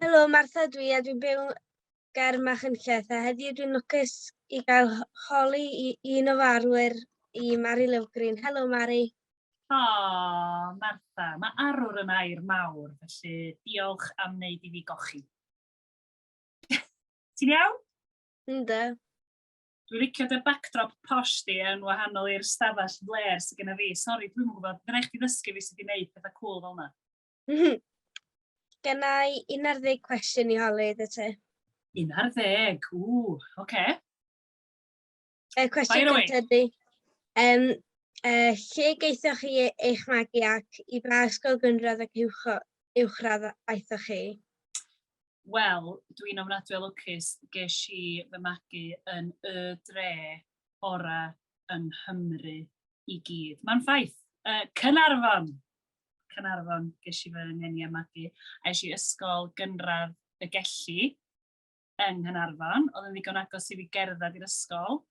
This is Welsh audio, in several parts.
Helo, Martha dwi'n byw ger Machynlleth a heddiw dwi'n lwcus i gael holi i un o farwyr i Mari Lovgreen. Helo, Mari. O, Martha, mae Arwr yn air mawr, felly diolch am wneud I fi gochi. Ti'n iawn? Ynddo. Dwi'n licio dy backdrop posh di yn wahanol i'r stafell fler sydd gen fi. Sori, dwi'n gwybod, dwi'n eich di ddysgu fi sydd wedi gwneud pethau cool fel yna. Genna I 11 cwestiwn I holi iddo ti. 11, oce. Cwestiwn gyntaf ydy, lle geithoch chi eich magu ac I ba ysgol gynradd ac uwchradd aethoch chi? Wel, dwi'n ofnadwy o lwcus ges I fy magu yn y dre ora yng Nghymru I gyd. Mae'n ffaith. Caernarfon ges I fy ngeni a magu. A ges I ysgol gynradd y Gelli yng Nghernarfon. Oedd yn ddigon agos I fi gerdded i'r ysgol.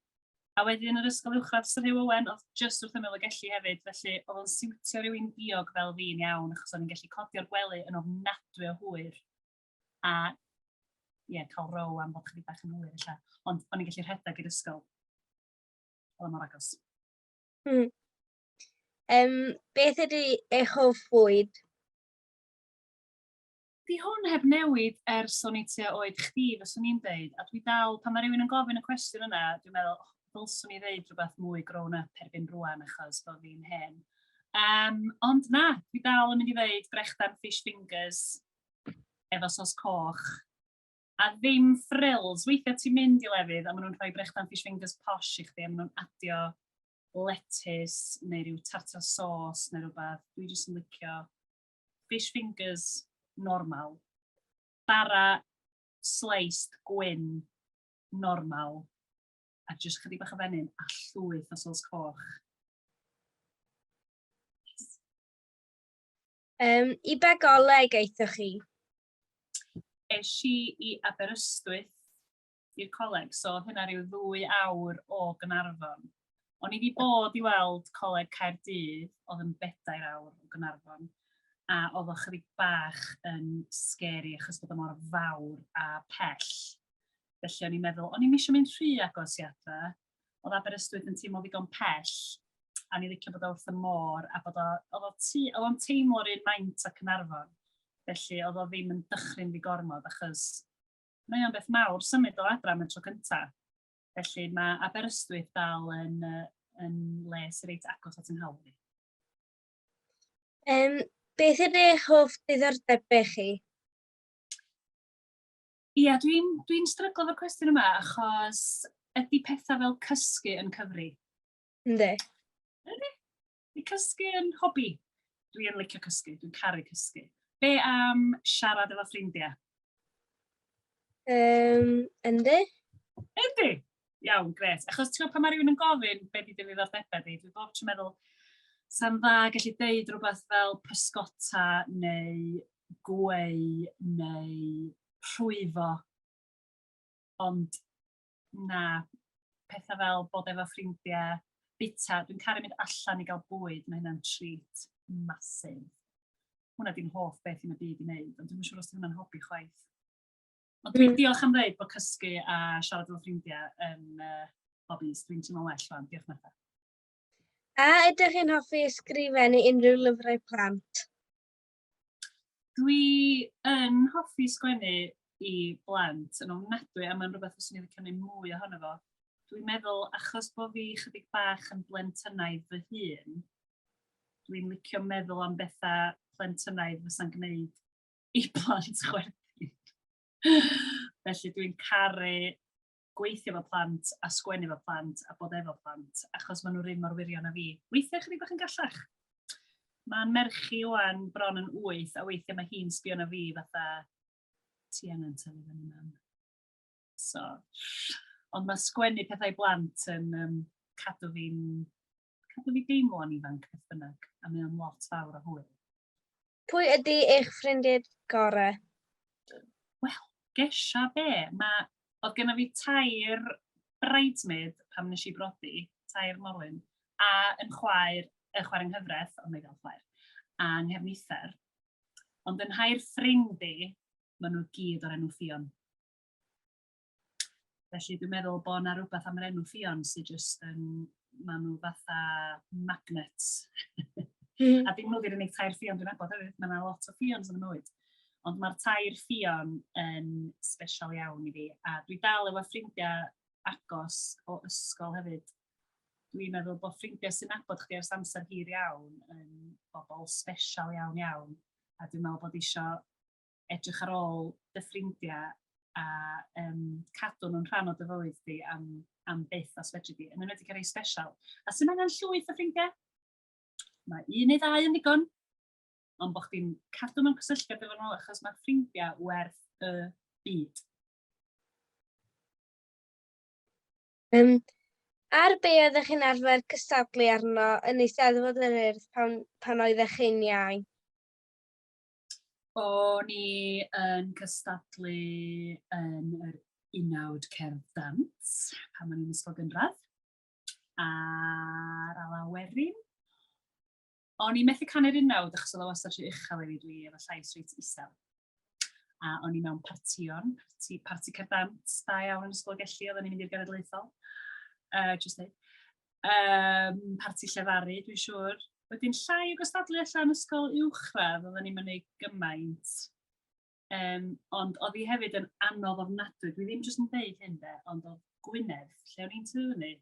A wedyn yr ysgol uwchradd Sir Owen oedd just wrth ymyl y Gelli hefyd. Felly oedd o'n siwtio rhywun diog fel fi'n iawn achos o'n i'n gallu codio'r gwely yn ofnadwy o hwyr. A cael row am bod chydig bach yn hwyr illa. Ond o'n i'n gallu rhedeg i'r ysgol. Oedd o'n mor agos. Beth ydy eich hoff fwyd? Di hwn heb newid ers o'n I tua oed chdi, fyswn i'n dweud. A dwi dal, pan mae rhywun yn gofyn y cwestiwn yna, dwi'n meddwl, ddylswn I ddeud rhywbeth mwy grown up erbyn rwan achos bod fi'n hen. Ond na, dwi dal yn mynd I ddeud brechdan fish fingers efo sos coch. A ddim frills, weithiau ti'n mynd I lefydd a maen nhw'n rhoi brechdan fish fingers posh I chdi a maen nhw'n adio lettuce neu rhyw tartar sauce neu rhywbeth. Dwi jyst yn licio fish fingers normal. Bara sliced gwyn normal. A jyst chydig bach o fenyn a llwyth o sos coch. I ba goleg eithoch chi? Es I Aberystwyth i'r coleg, so hynna rhyw 2 awr o Gaernarfon. O'n I wedi bod I weld coleg Caerdydd, oedd yn 4 awr o Gaernarfon, a oedd o chydig bach yn scary achos bod o mor fawr a pell. Felly o'n i'n meddwl, o'n i'n eisiau mynd rhy agos I adra, oedd Aberystwyth yn teimlo ddigon pell, a ni licio bod o wrth y môr, a bod o'n teimlo'r un maint a Caernarfon. Felly, oedd o ddim yn dychryn fi gormod, achos mae o'n beth mawr symud o adra am y tro cyntaf. Felly, mae Aberystwyth dal yn le sy'n reit agos at yng Nghymru. Beth ydy eich hoff diddordebau chi? Ia, dwi'n stryglo fo'r cwestiwn yma, achos ydy pethau fel cysgu yn cyfri? Ynddi. Ydy? Ydy cysgu yn hobi? Dwi'n licio cysgu, dwi'n caru cysgu. Be am siarad efo ffrindiau? Ynddi. Ydy? Iawn, gret. Achos ti'n gwybod pan mae rhywun yn gofyn beth ydy ddiddordebau di, dwi'n bob ti'n meddwl, sa'n dda gallu deud rhywbeth fel pysgota neu gweu neu rhwyfo. Ond na, pethau fel bod efo ffrindiau, bita, dwi'n caru mynd allan I gael bwyd, mae hynna'n treat masif. Hwna di'n hoff beth yn y byd I wneud, ond dwi'n siŵr os di hwnna'n hobi chwaith. Ond dwi'n diolch am ddeud bod cysgu a siarad efo ffrindiau yn hobbies. Dwi'n teimlo'n well fan. Diolch Martha. A ydych chi'n hoffi ysgrifennu unrhyw lyfrau plant? Dwi yn hoffi sgwennu I blant yn ofnadwy a mae'n rhywbeth fyswn I licio gwneud mwy ohono fo. Dwi'n meddwl achos bod fi chydig bach yn blentynnaidd fy hun, dwi'n licio meddwl am bethau plentynnaidd fysa'n gwneud I blant chwerthin. Felly dwi'n caru gweithio efo plant a sgwennu efo plant a bod efo plant achos maen nhw rym mor wirion a fi. Weithiau chydig bach yn gallach. Mae'n merchi wan bron yn 8 a weithiau mae hi'n sbio na fi fatha ti angen tyfu fyny mam. So, ond mae sgwennu pethau blant yn cadw fi deimlo'n ifanc beth bynnag a mae'n lot fawr o hwyl. Pwy ydy eich ffrindiau gorau? Wel, gesio be? Oedd genna fi 2 bridesmaid pam nes I brodi, 2 morwyn, a yn chwaer yng Nghyfraith, ond neu fel chwaer, a yng Nghefnither. Ond yn rhai'r ffrindi, maen nhw gyd o'r enw Ffion. Felly dwi'n meddwl bod yna rhywbeth am yr enw Ffion sydd jyst yn, maen nhw fatha magnets. A dim nhw di'r unig tair Ffion dwi'n nabod hefyd, mae yna lot o Ffions yn y mywyd. Ond mae'r tair Ffion yn special iawn i fi. A dwi dal efo ffrindiau agos o ysgol hefyd. Dwi'n meddwl bod ffrindiau sy'n nabod chdi ers amser hir iawn yn bobl special iawn iawn. A dwi'n meddwl bod eisiau edrych ar ôl dy ffrindiau a cadw nhw'n rhan o dy fywyd di am byth os fedri di. Yn enwedig ar ei special. A sy'n angen llwyth o ffrindiau? Mae un neu ddau yn ddigon. Ond bod chdi'n cadw mewn cysylltiad efo nhw achos mae ffrindiau werth y byd. Ar be oeddech chi'n arfer cystadlu arno yn Eisteddfod yr Urdd pan oeddech chi'n iau? O'n i yn cystadlu yn yr unawd cerdd dant pan o'n i'n ysgol gynradd. A'r Alawerin. O'n i methu canu'r unawd achos oedd o wastad rhy uchel i fi, dwi efo llais reit isel. A o'n i mewn partion, parti cerdd dant, da iawn yn ysgol gellu, oedden ni'n mynd i'r genedlaethol. Parti llefaru, dwi'n siŵr. Wedyn llai o gystadlu allan yn ysgol uwchradd, oedden ni'n mynd gymaint. Ond oedd hi hefyd yn anodd ofnadwy. Dwi ddim jyst yn deud hyn de, ond oedd Gwynedd, lle o'n i'n tyfu,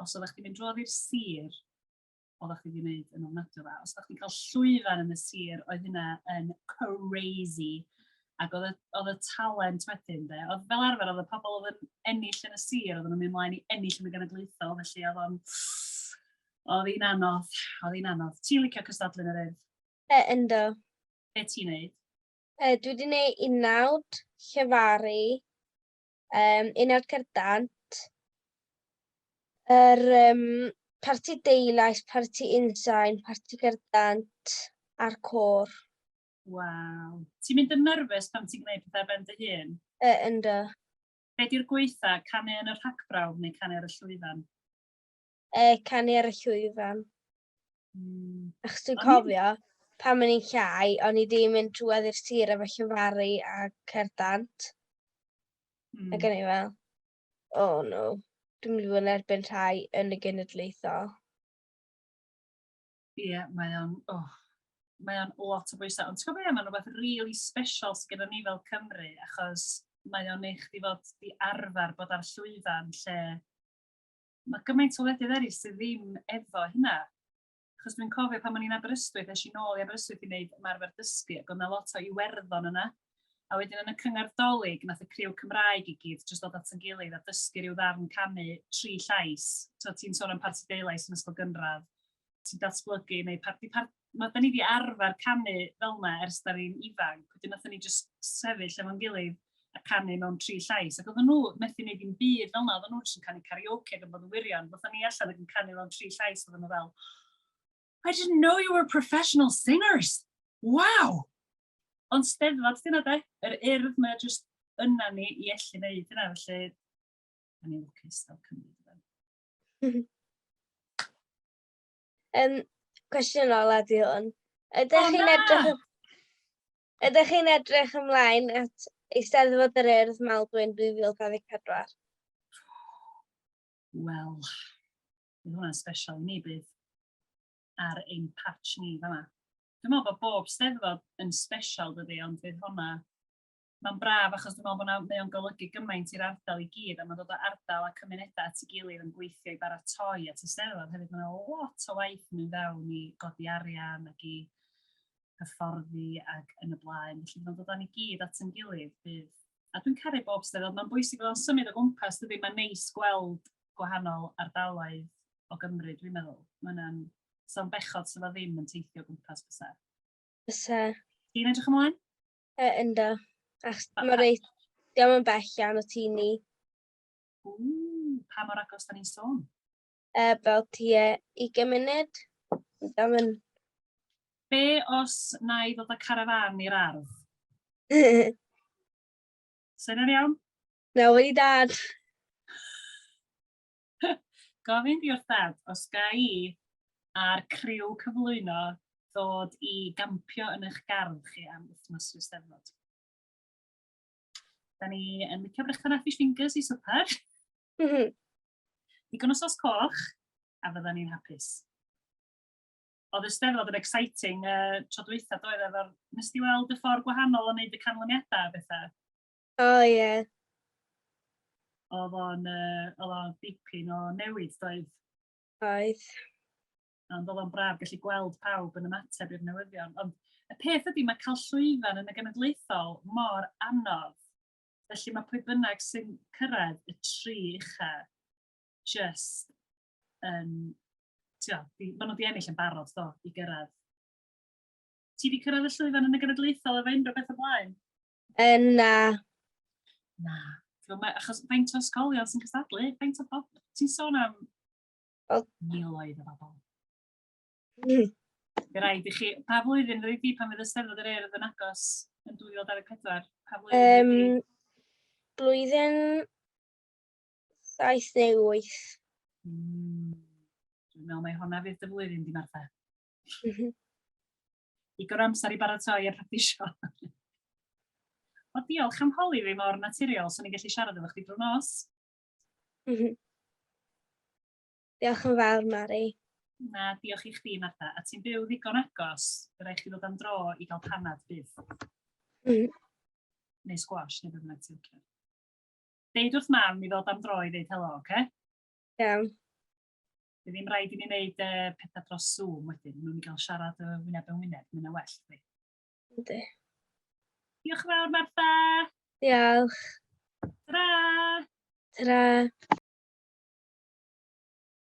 os oeddech chi'n mynd drodd i'r sir, oeddech chi wedi gwneud yn ofnadwy dda. Os oeddech chi'n cael llwyfan yn y sir, oedd hynna yn crazy. Ac oedd y talent wedyn de. Oedd fel arfer, oedd y pobl oedd yn ennill yn y sir, oedd nhw'n mynd ymlaen i ennill yn y genedlaethol, felly oedd hi'n anodd. Ti'n licio cystadlu'n yr Urdd? Ynddo. Be ti'n neud? Dwi wedi gwneud unawd, llefaru, unawd cerdd dant, parti deilais, parti unsain, parti cerdd dant, a'r côr. Waw. Ti'n mynd yn nerfus pan ti'n gwneud pethau ben dy hun? Ynddo. Be di'r gweitha, canu yn y rhagbrawf neu canu ar y llwyfan? Canu ar y llwyfan. Achos dwi'n cofio, pan o'n i'n llai, o'n i wedi mynd drwedd i'r sir efo llefaru a cerdd dant. Ac o'n i fel, oh no, dwi'n mynd i fod yn erbyn rhai yn y genedlaethol. Ie, mae o'n lot o bwysau. Ond ti'n gwybod beth, mae'n rhywbeth really special sydd gyda ni fel Cymru, achos mae o'n eich di fod di arfer bod ar llwyfan lle mae gymaint o wledydd eraill sydd ddim efo hynna. Achos dwi'n cofio pan o'n i'n Aberystwyth, eisiau nôl i Aberystwyth i wneud ymarfer dysgu, ac oedd yna lot o Iwerddon yna. A wedyn yn y cyngor Dolig, nath y criw Cymraeg i gyd, jyst dod at yn gilydd a dysgu rhyw ddarn canu 3 llais. Ti'n sôn am parti deilais yn ysgol gynradd, ti'n datblygu, neu da ni wedi arfer canu fel yna ers da ni'n ifanc. Wedyn nath ni jyst sefyll efo'n gilydd a canu mewn 3 llais. Ac oedden nhw methu wneud i'n byd fel yna, oedden nhw jyst yn canu karaoke ac yn bod yn wirion. Oedden ni allan ac yn canu mewn 3 llais, oedden nhw fel, I didn't know you were professional singers. Wow! Ond steddfod, dyna de, yr Urdd mae jyst yna ni i ellu wneud yna, felly da ni'n lwcus fel Cymru. Cwestiwn ola di hwn. Ydych chi'n edrych ymlaen at Eisteddfod yr Urdd Maldwyn 2024? Wel, bydd hwnna'n special i ni bydd ar ein patch ni fama. Dwi'n meddwl bod bob steddfod yn special dydy, ond bydd hwnna, mae'n braf achos dwi'n meddwl bod mae'n golygu gymaint i'r ardal i gyd, a mae'n dod o ardal a cymunedau at ei gilydd yn gweithio i baratoi at y steddfod. Hefyd mae'n lot o waith yn mynd fewn i godi arian ac i hyfforddi ac yn y blaen. Felly mae'n dod o'n i gyd at yn gilydd. A dwi'n caru bob steddfod, mae'n bwysig bod o'n symud o gwmpas, dydy mae'n neis gweld gwahanol ardaloedd o Gymru, dwi'n meddwl. Mae'n sa'n bechod sydd o ddim yn teithio gwmpas bysau. Bysa. Ti'n edrych ymlaen? Ynddo. Mae reit, diolch yn bell iawn o ti ni. Pa mor agos da ni'n sôn? Fel ti 20 munud. Be os na i ddod â carafan i'r ardd? Sy'n iawn? No, wedi dad. Gofyn di wrth dad, os ga i a'r criw cyflwyno ddod i gampio yn eich gardd chi am wythnos i'r Steddfod. Da ni yn licio brechan a fish fingers i swper. Mhm. Digon o sos coch, a fydda ni'n hapus. Oedd y Steddfod yn exciting tro dwytha doedd efo'r... Nes di weld y ffordd gwahanol o wneud y canlyniadau a bethau? O ie. Oedd o'n dipyn o newid doedd. Oedd. Ond oedd o'n braf gallu gweld pawb yn ymateb i'r newyddion. Ond y peth ydy mae cael llwyfan yn y genedlaethol mor anodd. Felly mae pwy bynnag sy'n cyrraedd y tri ucha just yn... Maen nhw di ennill yn barod do, i gyrraedd. Ti di cyrraedd y llwyfan yn y genedlaethol efo unrhyw beth o blaen? Na. Na. Achos faint o ysgolion sy'n cystadlu, faint o bobl. Ti'n sôn am miloedd o bobl. Fe rhaid i chi, pa flwyddyn rydw i pan fydd y Steddfod yr Urdd yn agos yn 2024? Pa flwyddyn rydw i? Blwyddyn 7 neu 8. Dwi'n meddwl mai honna fydd dy flwyddyn di Martha. Mhm. Igor amser i baratoi a practisio. O diolch am holi fi mor naturiol, so ni'n gallu siarad efo chdi drwy nos. Mhm. Diolch yn fawr, Mari. Na, diolch i chdi, Martha. A ti'n byw ddigon agos, bydd rhaid chdi ddod am dro i gael panad bydd. Neu squash, neu bydd yna ti'n licio. Deud wrth mam i ddod am dro i ddeud helo, oce? Iawn. Bydd ddim rhaid i ni wneud pethau dros Zoom wedyn. Nw'n i gael siarad y wyneb yn wyneb, mae'n well. Yndi. Diolch yn fawr, Martha! Diolch. Tara! Tara.